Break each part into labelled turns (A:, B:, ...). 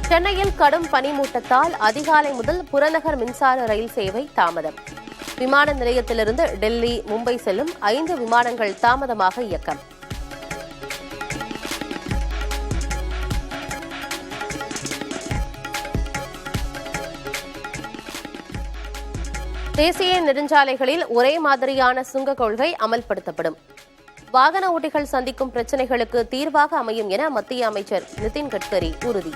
A: சென்னையில் கடும் பனிமூட்டத்தால் அதிகாலை முதல் புறநகர் மின்சார ரயில் சேவை தாமதம். விமான நிலையத்திலிருந்து டெல்லி, மும்பை செல்லும் 5 விமானங்கள் தாமதமாக இயக்கம். தேசிய நெடுஞ்சாலைகளில் ஒரே மாதிரியான சுங்க கொள்கை அமல்படுத்தப்படும். வாகன ஓட்டிகள் சந்திக்கும் பிரச்சினைகளுக்கு தீர்வாக அமையும் என மத்திய அமைச்சர் நிதின் கட்கரி உறுதி.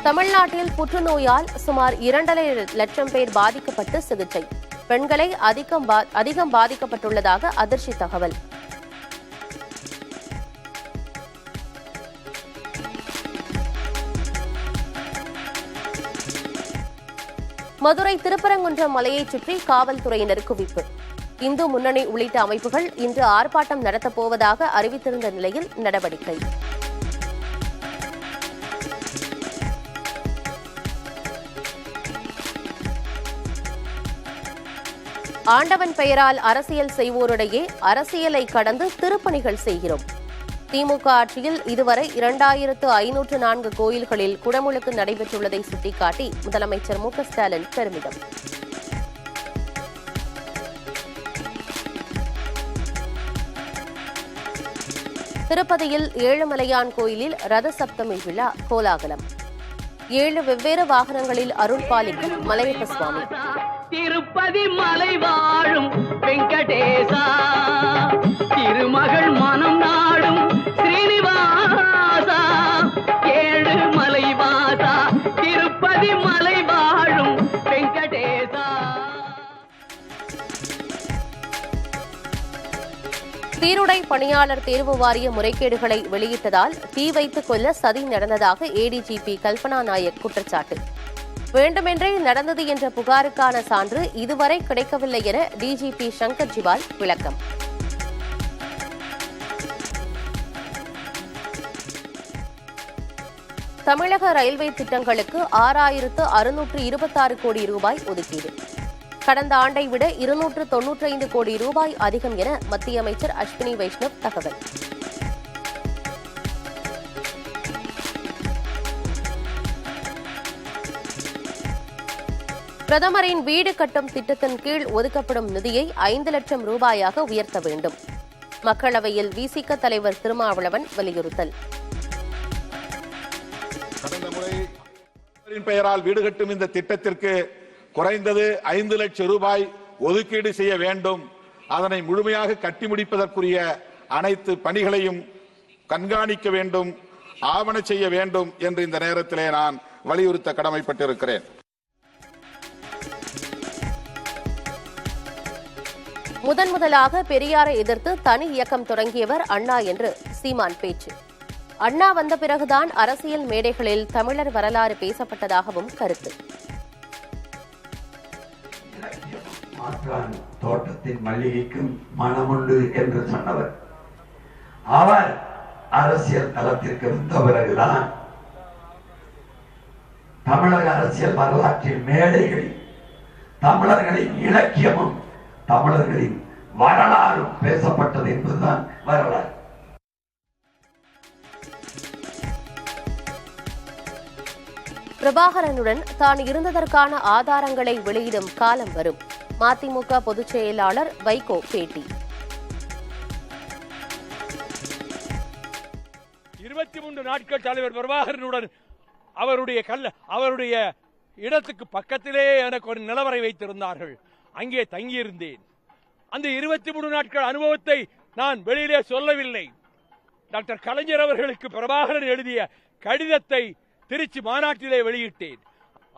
A: தமிழ்நாட்டில் புற்றுநோயால் சுமார் 2.5 லட்சம் பேர் பாதிக்கப்பட்டு சிகிச்சை. பெண்களை அதிகம் பாதிக்கப்பட்டுள்ளதாக அதிர்ச்சி தகவல். மதுரை திருப்பரங்குன்றம் மலையைச் சுற்றி காவல்துறையினர் குவிப்பு. இந்து முன்னணி உள்ளிட்ட அமைப்புகள் இன்று ஆர்ப்பாட்டம் நடத்தப்போவதாக அறிவித்திருந்த நிலையில் நடவடிக்கை. ஆண்டவன் பெயரால் அரசியல் செய்வோரிடையே அரசியலை கடந்து திருப்பணிகள் செய்கிறோம். திமுக ஆட்சியில் இதுவரை 2504 கோயில்களில் குடமுழுக்கு நடைபெற்றுள்ளதை சுட்டிக்காட்டி முதலமைச்சர் மு க ஸ்டாலின் பெருமிதம். திருப்பதியில் ஏழுமலையான் கோயிலில் ரத சப்தமி விழா கோலாகலம். 7 வெவ்வேறு வாகனங்களில் அருள் பாலிக்கும் மலையப்ப சுவாமி.
B: திருப்பதி மலை வாழும் வெங்கடேசா, திருமகள் மனம் நாடும் ஸ்ரீனிவாசா, 7 மலை வாசா, திருப்பதி மலை வாழும் வெங்கடேசா.
A: சீருடை பணியாளர் தேர்வு வாரிய முறைகேடுகளை வெளியிட்டதால் தீ வைத்துக் கொல்ல சதி நடந்ததாக ஏடிஜிபி கல்பனா நாயக் குற்றச்சாட்டு. வேண்டுமென்றே நடந்தது என்ற புகாருக்கான சான்று இதுவரை கிடைக்கவில்லை என டிஜிபி சங்கர் ஜிவால் விளக்கம். தமிழக ரயில்வே திட்டங்களுக்கு 6626 கோடி ரூபாய் ஒதுக்கீடு. கடந்த ஆண்டை விட 295 கோடி ரூபாய் அதிகம் என மத்திய அமைச்சர் அஸ்வினி வைஷ்ணவ் தகவல். பிரதமரின் வீடு கட்டும் திட்டத்தின் கீழ் ஒதுக்கப்படும் நிதியை 5 லட்சம் ரூபாயாக உயர்த்த வேண்டும். மக்களவையில் விசிக தலைவர் திருமாவளவன் வலியுறுத்தல்.
C: கடந்த முறை பெயரால் வீடு கட்டும் இந்த திட்டத்திற்கு குறைந்தது 5 லட்சம் ரூபாய் ஒதுக்கீடு செய்ய வேண்டும். அதனை முழுமையாக கட்டி முடிப்பதற்குரிய அனைத்து பணிகளையும் கண்காணிக்க வேண்டும், ஆவண செய்ய வேண்டும் என்று இந்த நேரத்திலே நான் வலியுறுத்த கடமைப்பட்டிருக்கிறேன்.
A: முதன்முதலாக பெரியாரை எதிர்த்து தனி இயக்கம் தொடங்கியவர் அண்ணா என்று சீமான் பேச்சு. அண்ணா வந்த பிறகுதான் அரசியல் மேடைகளில் தமிழர் வரலாறு பேசப்பட்டதாகவும் கருத்து.
D: தோட்டத்தின் மல்லிகைக்கும் மனமுண்டு என்று சொன்னவர். அவர் அரசியல் தளத்திற்கு வந்த பிறகுதான் தமிழக அரசியல் வரலாற்றின் மேடைகளில் தமிழர்களின் இலக்கியமும் தமிழர்களின் வரலாறும் பேசப்பட்டது என்பதுதான் வரலாறு.
A: பிரபாகரனுடன் தான் இருந்ததற்கான ஆதாரங்களை வெளியிடும் காலம் வரும். மதிமுக பொதுச் செயலாளர் வைகோ பேட்டி.
E: 23 நாட்கள் தலைவர் பிரபாகரனுடன் அவருடைய இடத்துக்கு பக்கத்திலே எனக்கு ஒரு நிலவரை வைத்திருந்தார்கள். அங்கே தங்கியிருந்தேன். அந்த 23 நாட்கள் அனுபவத்தை நான் வெளியிலே சொல்லவில்லை. டாக்டர் கலைஞர் அவர்களுக்கு பிரபாகரன் எழுதிய கடிதத்தை திருச்சி மாநாட்டிலே வெளியிட்டேன்.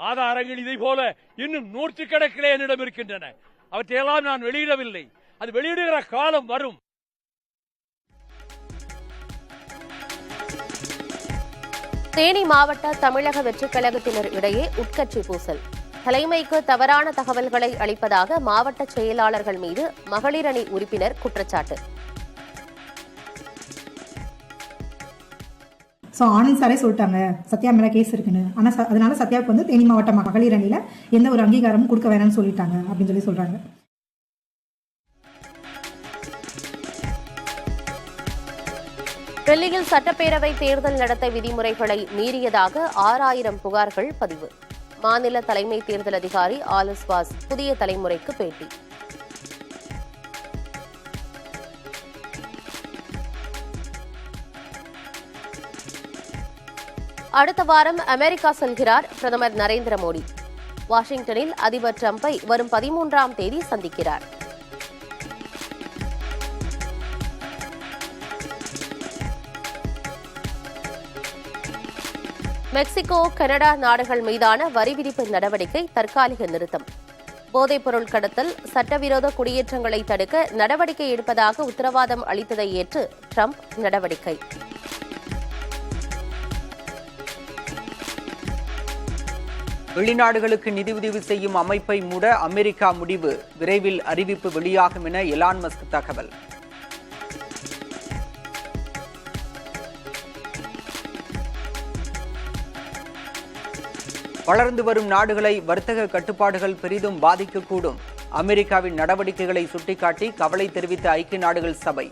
E: ஆதாரங்கள் இதை போல இன்னும் 100 கணக்கிலே என்னிடம் இருக்கின்றன. அவற்றையெல்லாம் நான் வெளியிடவில்லை. அது வெளியிடுகிற காலம் வரும்.
A: தேனி மாவட்ட தமிழக வெற்றிக் கழகத்தினர் இடையே உட்கட்சி பூசல். தலைமைக்கு தவறான தகவல்களை அளிப்பதாக மாவட்ட செயலாளர்கள் மீது மகளிர் அணி உறுப்பினர் குற்றச்சாட்டு.
F: ஆனந்த் சாரே சொல்லிட்டாங்க சத்யா மேல கேஸ் இருக்குன்னு. ஆனா அதனால சத்யாவுக்கு வந்து தேனி மாவட்ட மகளிர் அணியில எந்த ஒரு அங்கீகாரமும் கொடுக்க வேணாம்னு சொல்லிட்டாங்க அப்படின்னு சொல்றாங்க.
A: டெல்லியில் சட்டப்பேரவை தேர்தல் நடத்தை விதிமுறைகளை மீறியதாக 6000 புகார்கள் பதிவு. மாநில தலைமை தேர்தல் அதிகாரி ஆலிஸ் வாஸ் புதிய தலைமுறைக்கு பேட்டி. அடுத்த வாரம் அமெரிக்கா செல்கிறார் பிரதமர் நரேந்திர மோடி. வாஷிங்டனில் அதிபர் டிரம்பை வரும் 13ஆம் தேதி சந்திக்கிறார். மெக்சிகோ, கனடா நாடுகள் மீதான வரி விதிப்பு நடவடிக்கை தற்காலிக நிறுத்தம். போதைப்பொருள் கடத்தல், சட்டவிரோத குடியேற்றங்களை தடுக்க நடவடிக்கை எடுப்பதாக உத்தரவாதம் அளித்ததை ஏற்று டிரம்ப் நடவடிக்கை.
G: வெளிநாடுகளுக்கு நிதியுதவி செய்யும் அமைப்பை மூட அமெரிக்கா முடிவு. விரைவில் அறிவிப்பு வெளியாகும் என எலான் மஸ்க் தகவல். வளர்ந்து வரும் நாடுகளை வர்த்தக கட்டுப்பாடுகள் பெரிதும் பாதிக்கக்கூடும். அமெரிக்காவின் நடவடிக்கைகளை சுட்டிக்காட்டி கவலை தெரிவித்த ஐக்கிய நாடுகள் சபை.